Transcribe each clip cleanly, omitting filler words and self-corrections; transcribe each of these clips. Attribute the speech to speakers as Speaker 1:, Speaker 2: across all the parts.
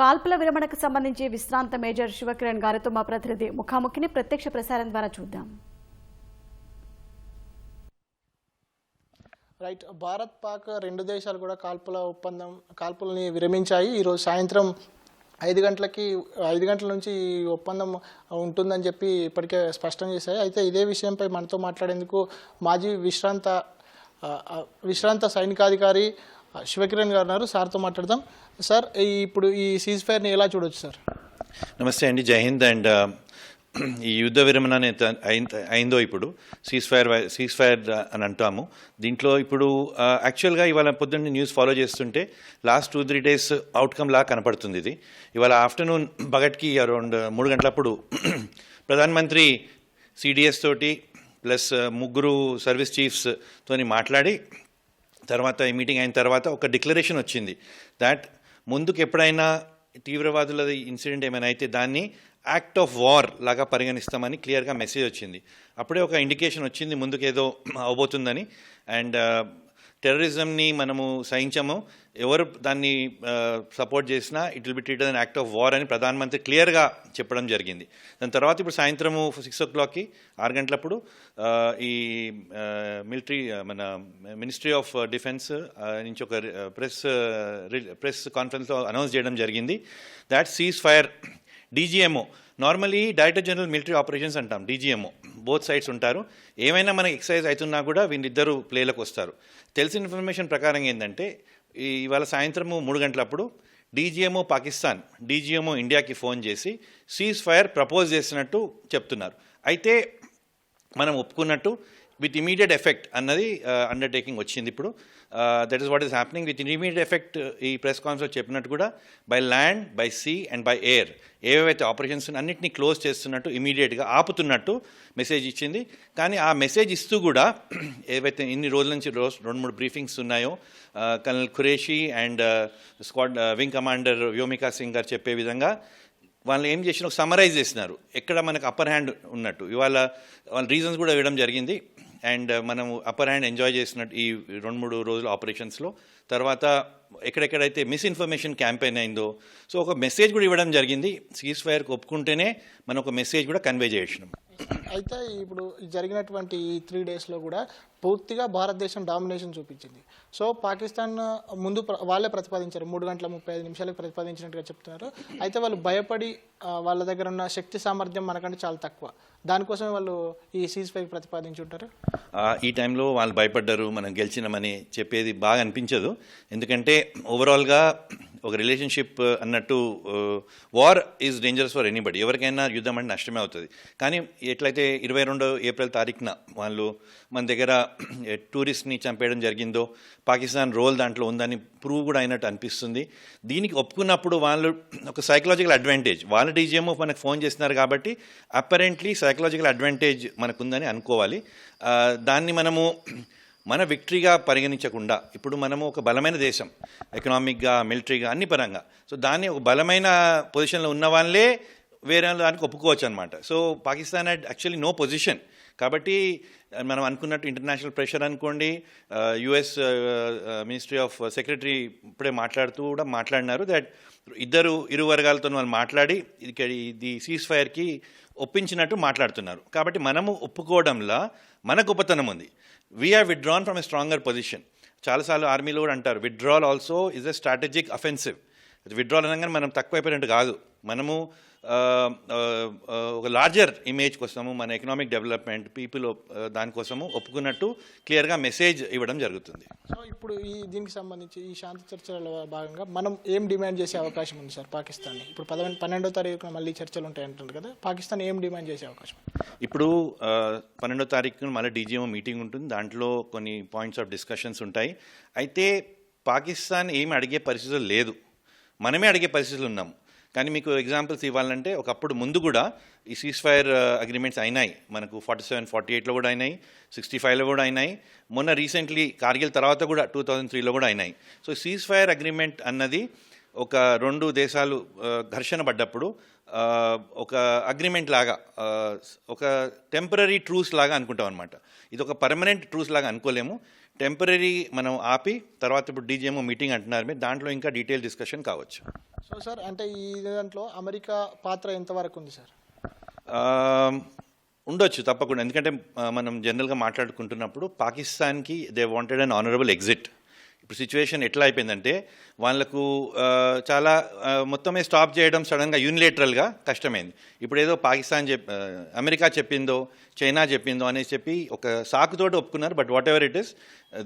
Speaker 1: కాల్పుల విరమణకు సంబంధించి విశ్రాంత మేజర్ శివకిరణ్ గారితో మా ప్రతినిధి ముఖాముఖిని ప్రత్యక్ష ప్రసారం ద్వారా చూద్దాం.
Speaker 2: రైట్, భారత్ పాక్ రెండు దేశాలు కూడా కాల్పులని విరమించాయి. ఈరోజు సాయంత్రం 5 గంటల నుంచి ఈ ఒప్పందం ఉంటుందని చెప్పి ఇప్పటికే స్పష్టం చేశాయి. అయితే ఇదే విషయంపై మనతో మాట్లాడేందుకు మాజీ విశ్రాంత సైనికాధికారి శివకిరణ్ గారు ఉన్నారు. సార్తో మాట్లాడదాం. సార్, ఇప్పుడు ఈ సీజ్ ఫైర్ని ఎలా చూడొచ్చు సార్?
Speaker 3: నమస్తే అండి, జై హింద్. అండ్ ఈ యుద్ధ విరమణ అయిందో ఇప్పుడు సీజ్ ఫైర్ అని అంటాము. దీంట్లో ఇప్పుడు యాక్చువల్గా ఇవాళ పొద్దున్న న్యూస్ ఫాలో చేస్తుంటే లాస్ట్ 2-3 డేస్ అవుట్కమ్ లా కనపడుతుంది. ఇది ఇవాళ ఆఫ్టర్నూన్ బగట్కి అరౌండ్ 3 గంటలప్పుడు ప్రధానమంత్రి సిడిఎస్ తోటి ప్లస్ 3 సర్వీస్ చీఫ్స్ తోని మాట్లాడి తర్వాత ఈ మీటింగ్ అయిన తర్వాత ఒక డిక్లరేషన్ వచ్చింది దాట్ ముందుకు ఎప్పుడైనా తీవ్రవాదుల ఇన్సిడెంట్ ఏమైనా అయితే దాన్ని యాక్ట్ ఆఫ్ వార్ లాగా పరిగణిస్తామని క్లియర్గా మెసేజ్ వచ్చింది. అప్పుడే ఒక ఇండికేషన్ వచ్చింది ముందుకు ఏదో అవబోతుందని. అండ్ టెర్రరిజంని మనము సహించము, ఎవరు దాన్ని సపోర్ట్ చేసినా it will be treated an act of war అని ప్రధానమంత్రి క్లియర్గా చెప్పడం జరిగింది. దాని తర్వాత ఇప్పుడు సాయంత్రము 6 o'clockకి 6 గంటలప్పుడు ఈ మిలిటరీ మన మినిస్ట్రీ ఆఫ్ డిఫెన్స్ నుంచి ఒక ప్రెస్ కాన్ఫరెన్స్లో అనౌన్స్ చేయడం జరిగింది that cease fire DGMO, normally director general military operations అంటాం, డీజీఎంఓ బోత్ సైడ్స్ ఉంటారు. ఏమైనా మనకి ఎక్సర్సైజ్ అవుతున్నా కూడా వీళ్ళిద్దరూ ప్లేలకు వస్తారు. తెలిసిన ఇన్ఫర్మేషన్ ప్రకారం ఏంటంటే ఇవాళ సాయంత్రము 3 గంటలప్పుడు డీజీఎంఓ పాకిస్తాన్, డీజీఎంఓ ఇండియాకి ఫోన్ చేసి సీజ్ ఫైర్ ప్రపోజ్ చేసినట్టు చెప్తున్నారు. అయితే మనం ఒప్పుకున్నట్టు విత్ ఇమీడియట్ ఎఫెక్ట్ అన్నది అండర్టేకింగ్ వచ్చింది. ఇప్పుడు that is what is happening with immediate effect. ఈ ప్రెస్ కాన్ఫరెన్స్ చెప్పినట్టు కూడా by land, by sea and by air ఏవైతే ఆపరేషన్స్ అన్నింటినీ క్లోజ్ చేస్తున్నట్టు, ఇమీడియట్గా ఆపుతున్నట్టు మెసేజ్ ఇచ్చింది. కానీ ఆ మెసేజ్ ఇస్తూ కూడా ఏవైతే ఇన్ని రోజుల నుంచి 2-3 బ్రీఫింగ్స్ ఉన్నాయో colonel Qureshi and squad wing commander Vyomika Singh garu చెప్పే విధంగా వాళ్ళు ఏం చేసిన ఒక సమరైజ్ చేసినారు ఎక్కడ మనకు అప్పర్ హ్యాండ్ ఉన్నట్టు. ఇవాళ వాళ్ళ రీజన్స్ కూడా ఇవ్వడం జరిగింది. అండ్ మనము అప్పర్ హ్యాండ్ ఎంజాయ్ చేసినట్టు ఈ 2-3 రోజుల ఆపరేషన్స్లో. తర్వాత ఎక్కడెక్కడైతే మిస్ఇన్ఫర్మేషన్ క్యాంపెయిన్ అయిందో సో ఒక మెసేజ్ కూడా ఇవ్వడం జరిగింది. సీజ్ ఫైర్కి ఒప్పుకుంటేనే మనం ఒక మెసేజ్ కూడా కన్వే చేసినాం.
Speaker 2: అయితే ఇప్పుడు జరిగినటువంటి ఈ 3 డేస్లో కూడా పూర్తిగా భారతదేశం డామినేషన్ చూపించింది. సో పాకిస్తాన్ ముందు వాళ్ళే ప్రతిపాదించారు, 3 గంటల 35 నిమిషాలకు ప్రతిపాదించినట్టుగా చెప్తున్నారు. అయితే వాళ్ళు భయపడి వాళ్ళ దగ్గర ఉన్న శక్తి సామర్థ్యం మనకంటే చాలా తక్కువ, దానికోసమే వాళ్ళు ఈ సీజ్ ఫైర్ ప్రతిపాదించుంటారు.
Speaker 3: ఈ టైంలో వాళ్ళు భయపడ్డారు, మనం గెలిచినామని చెప్పేది బాగా అనిపించదు. ఎందుకంటే ఓవరాల్గా ఒక రిలేషన్షిప్ అన్నట్టు war is dangerous for anybody, ఎవరికైనా యుద్ధం అంటే నష్టమే అవుతుంది. కానీ ఎట్లయితే 22 ఏప్రిల్ తారీఖున వాళ్ళు మన దగ్గర టూరిస్ట్ని చంపేయడం జరిగిందో పాకిస్తాన్ రోల్ దాంట్లో ఉందని ప్రూవ్ కూడా అయినట్టు అనిపిస్తుంది. దీనికి ఒప్పుకున్నప్పుడు వాళ్ళు ఒక సైకలాజికల్ అడ్వాంటేజ్, వాళ్ళ డీజీఎంఓ మనకు ఫోన్ చేస్తున్నారు కాబట్టి అపరెంట్లీ సైకలాజికల్ అడ్వాంటేజ్ మనకుందని అనుకోవాలి. దాన్ని మనము మన విక్టరీగా పరిగణించకుండా ఇప్పుడు మనము ఒక బలమైన దేశం, ఎకనామిక్గా, మిలిటరీగా, అన్ని పరంగా. సో దాన్ని ఒక బలమైన పొజిషన్లో ఉన్న వాళ్ళే వేరే దానికి ఒప్పుకోవచ్చు అనమాట. So Pakistan had actually no position. కాబట్టి మనం అనుకున్నట్టు ఇంటర్నేషనల్ ప్రెషర్ అనుకోండి, యుఎస్ మినిస్ట్రీ ఆఫ్ సెక్రటరీ ఇప్పుడే మాట్లాడుతూ కూడా మాట్లాడినారు దట్ ఇరు వర్గాలతో వాళ్ళు మాట్లాడి ఇది సీజ్ ఫైర్కి ఒప్పించినట్టు మాట్లాడుతున్నారు. కాబట్టి మనము ఒప్పుకోవడంలో మన గొప్పతనం ఉంది. We have withdrawn from a stronger position. చాలాసార్లు ఆర్మీలో కూడా అంటారు withdrawal also is a strategic offensive. Withdrawal అనగానే మనం తక్కువైపోయినట్టు కాదు, మనము ఒక లార్జర్ ఇమేజ్ కోసము, మన ఎకనామిక్ డెవలప్మెంట్, పీపుల్ దానికోసము ఒప్పుకున్నట్టు క్లియర్గా మెసేజ్ ఇవ్వడం జరుగుతుంది.
Speaker 2: సో ఇప్పుడు దీనికి సంబంధించి ఈ శాంతి చర్చల భాగంగా మనం ఏం డిమాండ్ చేసే అవకాశం ఉంది సార్ పాకిస్తాన్ని? ఇప్పుడు 12వ తారీఖున మళ్ళీ చర్చలు ఉంటాయంటుంది కదా, పాకిస్తాన్ ఏం డిమాండ్ చేసే అవకాశం?
Speaker 3: ఇప్పుడు 12వ తారీఖున మళ్ళీ డీజీఎంఓ మీటింగ్ ఉంటుంది, దాంట్లో కొన్ని పాయింట్స్ ఆఫ్ డిస్కషన్స్ ఉంటాయి. అయితే పాకిస్తాన్ ఏమి అడిగే పరిస్థితులు లేదు, మనమే అడిగే పరిస్థితులు ఉన్నాము. కానీ మీకు ఎగ్జాంపుల్స్ ఇవ్వాలంటే ఒకప్పుడు ముందు కూడా ఈ సీజ్ ఫైర్ అగ్రిమెంట్స్ అయినాయి, మనకు 47, 48లో కూడా అయినాయి, 65లో కూడా అయినాయి, మొన్న రీసెంట్లీ కార్గిల్ తర్వాత కూడా 2003లో కూడా అయినాయి. సో సీజ్ ఫైర్ అగ్రిమెంట్ అన్నది ఒక రెండు దేశాలు ఘర్షణ పడ్డప్పుడు ఒక అగ్రిమెంట్ లాగా ఒక టెంపరీ ట్రూస్ లాగా అనుకుంటాం అనమాట. ఇది ఒక పర్మనెంట్ ట్రూస్ లాగా అనుకోలేము. టెంపరీ మనం ఆపి తర్వాత ఇప్పుడు డీజీఎంఓ మీటింగ్ అంటున్నారు మీరు, దాంట్లో ఇంకా డీటెయిల్ డిస్కషన్ కావచ్చు.
Speaker 2: సో సార్ అంటే ఈ దాంట్లో అమెరికా పాత్ర ఎంతవరకు ఉంది సార్?
Speaker 3: ఉండొచ్చు తప్పకుండా, ఎందుకంటే మనం జనరల్గా మాట్లాడుకుంటున్నప్పుడు పాకిస్తాన్కి they wanted an honourable exit. ఇప్పుడు సిచ్యువేషన్ ఎట్లా అయిపోయిందంటే వాళ్ళకు చాలా మొత్తమే స్టాప్ చేయడం సడన్గా యూనిలేటరల్గా కష్టమైంది. ఇప్పుడు ఏదో పాకిస్తాన్ అమెరికా చెప్పిందో చైనా చెప్పిందో అనేసి చెప్పి ఒక సాకుతోటి ఒప్పుకున్నారు. But what ever it is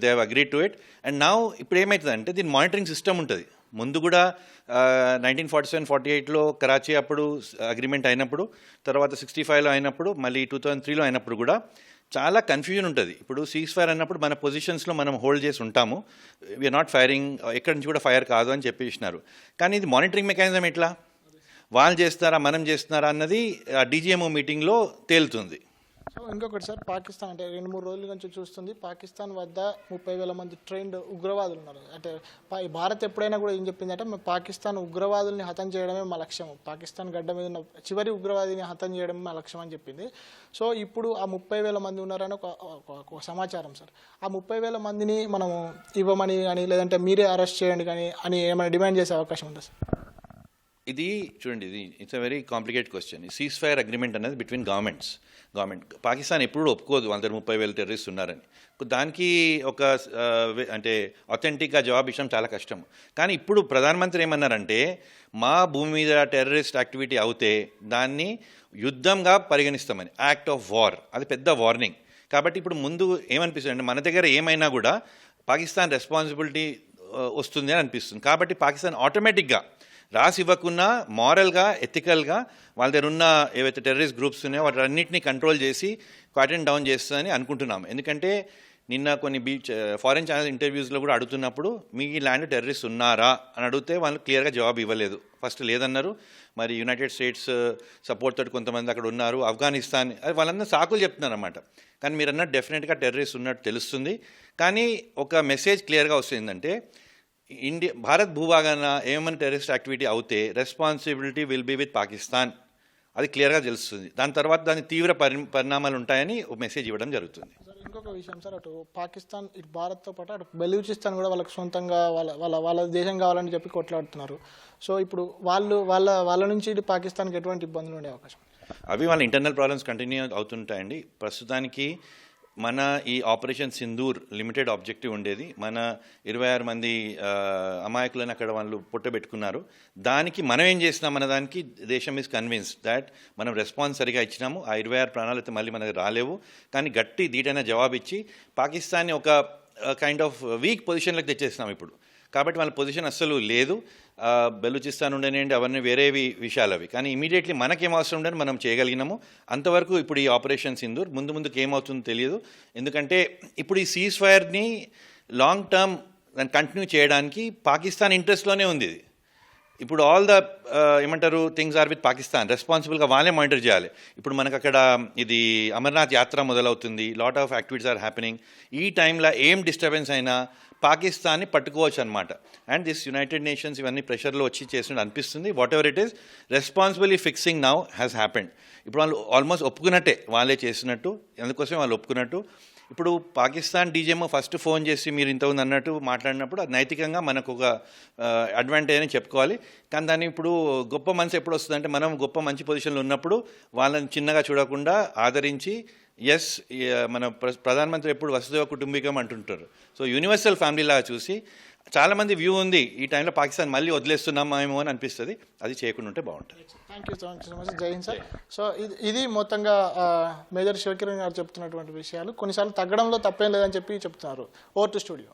Speaker 3: they have agreed to it. And now ఇప్పుడు ఏమవుతుందంటే దీని మానిటరింగ్ సిస్టమ్ ఉంటుంది. ముందు కూడా 1947-48లో కరాచీ అప్పుడు అగ్రిమెంట్ అయినప్పుడు, తర్వాత 65లో అయినప్పుడు, మళ్ళీ 2003లో అయినప్పుడు కూడా చాలా కన్ఫ్యూజన్ ఉంటుంది. ఇప్పుడు సీజ్ ఫైర్ అన్నప్పుడు మన పొజిషన్స్లో మనం హోల్డ్ చేసి ఉంటాము, వీఆర్ నాట్ ఫైరింగ్, ఎక్కడి నుంచి కూడా ఫైర్ కాదు అని చెప్పేసినారు. కానీ ఇది మానిటరింగ్ మెకానిజం ఎట్లా, వాళ్ళు చేస్తారా మనం చేస్తున్నారా అన్నది డీజీఎంఓ మీటింగ్లో తేలుతుంది.
Speaker 2: సో ఇంకొకటి సార్, పాకిస్తాన్ అంటే 2-3 రోజుల నుంచి చూస్తుంది, పాకిస్తాన్ వద్ద 30,000 మంది ట్రైన్డ్ ఉగ్రవాదులు ఉన్నారు. అంటే భారత్ ఎప్పుడైనా కూడా ఏం చెప్పిందంటే మేము పాకిస్తాన్ ఉగ్రవాదుల్ని హతం చేయడమే మా లక్ష్యం, పాకిస్తాన్ గడ్డ మీద ఉన్న చివరి ఉగ్రవాదిని హతం చేయడమే మా లక్ష్యం అని చెప్పింది. సో ఇప్పుడు ఆ 30,000 మంది ఉన్నారని ఒక సమాచారం సార్. ఆ 30,000 మందిని మనము ఇవ్వమని కానీ లేదంటే మీరే అరెస్ట్ చేయండి కానీ అని ఏమైనా డిమాండ్ చేసే అవకాశం ఉందా సార్?
Speaker 3: ఇది చూడండి, ఇది it's a very complicate question. Cease fire agreement అనేది బిట్వీన్ గవర్నమెంట్ పాకిస్తాన్ ఎప్పుడు ఒప్పుకోదు వాళ్ళ దగ్గర 30,000 టెర్రరిస్ట్ ఉన్నారని. దానికి ఒక అంటే అథెంటిక్గా జవాబు ఇవ్వడం చాలా కష్టం. కానీ ఇప్పుడు ప్రధానమంత్రి ఏమన్నారంటే మా భూమి మీద టెర్రరిస్ట్ యాక్టివిటీ అవుతే దాన్ని యుద్ధంగా పరిగణిస్తామని, యాక్ట్ ఆఫ్ వార్. అది పెద్ద వార్నింగ్. కాబట్టి ఇప్పుడు ముందు ఏమనిపిస్తుంది అంటే మన దగ్గర ఏమైనా కూడా పాకిస్తాన్ రెస్పాన్సిబిలిటీ వస్తుంది అని అనిపిస్తుంది. కాబట్టి పాకిస్తాన్ ఆటోమేటిక్గా రాసి ఇవ్వకున్నా మారల్గా ఎథికల్గా వాళ్ళ దగ్గర ఉన్న ఏవైతే టెర్రరిస్ట్ గ్రూప్స్ ఉన్నాయో వాటన్నిటిని కంట్రోల్ చేసి క్వాటన్ డౌన్ చేస్తుందని అనుకుంటున్నాం. ఎందుకంటే నిన్న కొన్ని ఫారెన్ ఛానల్ ఇంటర్వ్యూస్లో కూడా అడుగుతున్నప్పుడు మీ ల్యాండ్ టెర్రరిస్ట్ ఉన్నారా అని అడిగితే వాళ్ళు క్లియర్గా జవాబు ఇవ్వలేదు. ఫస్ట్ లేదన్నారు, మరి యునైటెడ్ స్టేట్స్ సపోర్ట్ తోటి కొంతమంది అక్కడ ఉన్నారు, ఆఫ్ఘనిస్తాన్, అది వాళ్ళందరూ సాకులు చెప్తున్నారు అన్నమాట. కానీ మీరు అన్నట్టు డెఫినెట్గా టెర్రరిస్ట్ ఉన్నట్టు తెలుస్తుంది. కానీ ఒక మెసేజ్ క్లియర్గా వస్తుందంటే భారత్ భూభాగాన ఏమైనా టెర్రరిస్ట్ యాక్టివిటీ అవుతే responsibility will be with Pakistan, అది క్లియర్గా తెలుస్తుంది. దాని తర్వాత దాని తీవ్ర పరిణామాలు ఉంటాయని ఒక మెసేజ్ ఇవ్వడం జరుగుతుంది.
Speaker 2: ఇంకొక విషయం సార్, అటు పాకిస్తాన్ ఇటు భారత్తో పాటు అటు బెలూచిస్తాన్ కూడా వాళ్ళకి సొంతంగా వాళ్ళ దేశం కావాలని చెప్పి కొట్లాడుతున్నారు. సో ఇప్పుడు వాళ్ళ నుంచి ఇటు పాకిస్తాన్కి ఎటువంటి ఇబ్బందులు ఉండే అవకాశం?
Speaker 3: అవి వాళ్ళ ఇంటర్నల్ ప్రాబ్లమ్స్ కంటిన్యూ అవుతుంటాయండి. ప్రస్తుతానికి మన ఈ ఆపరేషన్ సింధూర్ లిమిటెడ్ ఆబ్జెక్టివ్ ఉండేది. మన 26 మంది అమాయకులను అక్కడ వాళ్ళు పుట్టబెట్టుకున్నారు. దానికి మనం ఏం చేసినాం అన్న దానికి దేశం ఈజ్ కన్విన్స్డ్ దాట్ మనం రెస్పాన్స్ సరిగా ఇచ్చినాము. ఆ 26 ప్రాణాలు అయితే మళ్ళీ మనకు రాలేవు. కానీ గట్టి ధీటైన జవాబు ఇచ్చి పాకిస్తాన్ని ఒక కైండ్ ఆఫ్ వీక్ పొజిషన్లోకి తెచ్చేసినాం ఇప్పుడు. కాబట్టి వాళ్ళ పొజిషన్ అస్సలు లేదు. బెలూచిస్తాన్ ఉండేనండి, అవన్నీ వేరే విషయాలు అవి. కానీ ఇమీడియట్లీ మనకేం అవసరం ఉండని మనం చేయగలిగినాము. అంతవరకు ఇప్పుడు ఈ ఆపరేషన్ సింధూర్ ముందుకు ఏమవుతుందో తెలియదు. ఎందుకంటే ఇప్పుడు ఈ సీజ్ ఫైర్ని లాంగ్ టర్మ్ దాన్ని కంటిన్యూ చేయడానికి పాకిస్తాన్ ఇంట్రెస్ట్లోనే ఉంది. ఇది ఇప్పుడు ఆల్ ద ఏమంటారు థింగ్స్ ఆర్ విత్ పాకిస్తాన్, రెస్పాన్సిబుల్గా వాళ్ళే మానిటర్ చేయాలి. ఇప్పుడు మనకు అక్కడ ఇది అమర్నాథ్ యాత్ర మొదలవుతుంది, lot of activities are happening. ఈ టైంలో ఏం డిస్టర్బెన్స్ అయినా పాకిస్తాన్ని పట్టుకోవచ్చు అనమాట. అండ్ దిస్ యునైటెడ్ నేషన్స్ ఇవన్నీ ప్రెషర్లో వచ్చి చేసినట్టు అనిపిస్తుంది. What ever it is, responsibility fixing now has happened. ఇప్పుడు వాళ్ళు ఆల్మోస్ట్ ఒప్పుకున్నట్టే, వాళ్ళే చేసినట్టు, అందుకోసం వాళ్ళు ఒప్పుకున్నట్టు. ఇప్పుడు పాకిస్తాన్ డీజీఎంఓ ఫస్ట్ ఫోన్ చేసి మీరు ఇంతకుముందు అన్నట్టు మాట్లాడినప్పుడు అది నైతికంగా మనకు ఒక అడ్వాంటేజ్ అని చెప్పుకోవాలి. కానీ దాన్ని ఇప్పుడు గొప్ప మనసు ఎప్పుడు వస్తుందంటే మనం గొప్ప మంచి పొజిషన్లో ఉన్నప్పుడు వాళ్ళని చిన్నగా చూడకుండా ఆదరించి, ఎస్ మన ప్రధానమంత్రి ఎప్పుడు వసుదైవ కుటుంబికం అంటుంటారు. సో యూనివర్సల్ ఫ్యామిలీ లాగా చూసి చాలామంది వ్యూ ఉంది ఈ టైంలో పాకిస్తాన్ మళ్ళీ వదిలేస్తున్నామేమో అని అనిపిస్తుంది. అది చేయకుండా ఉంటే బాగుంటుంది.
Speaker 2: Thank you so much. జై హింద్ సార్. సో ఇది మొత్తంగా మేజర్ శివకిరణ్ గారు చెప్తున్నటువంటి విషయాలు. కొన్నిసార్లు తగ్గడంలో తప్పేం లేదని చెప్పి చెప్తున్నారు. Over to studio.